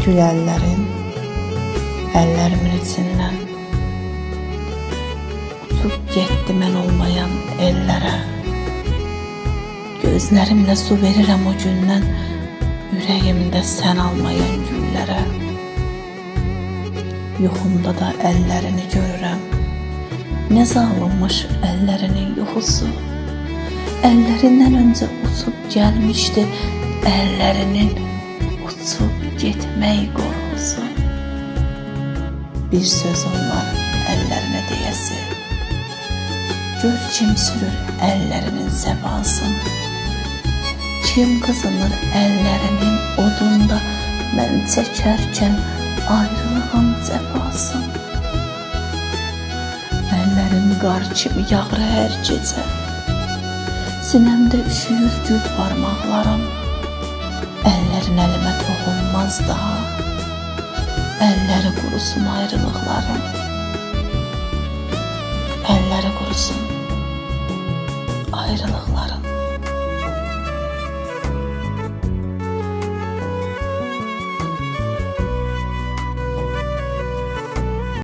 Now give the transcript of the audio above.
Gül əllərin, əllərimin içindən uçub getdi mən olmayan ellərə. Gözlərimlə su verirəm o gündən, ürəyimdə sən almayan güllərə. Yuxumda da əllərini görürəm, nə zalınmış əllərinin yuxusu. Əllərindən öncə uçub gəlmişdi, əllərinin uçub getmək qorxusu. Bir sözüm var əllərinə deyəsi, gör kim sürür əllərinin səbasın. Kim qızınır əllərinin odunda, mən çəkərkən ayrılığın cəfasın. Əllərin qar kimi yağır hər gecə, sinəmdə üşüyür gül parmaqlarım. Əllərin əlimə toxunmaz daha, əlləri qurusun ayrılıqlarım. Əlləri qurusun ayrılıqlarım.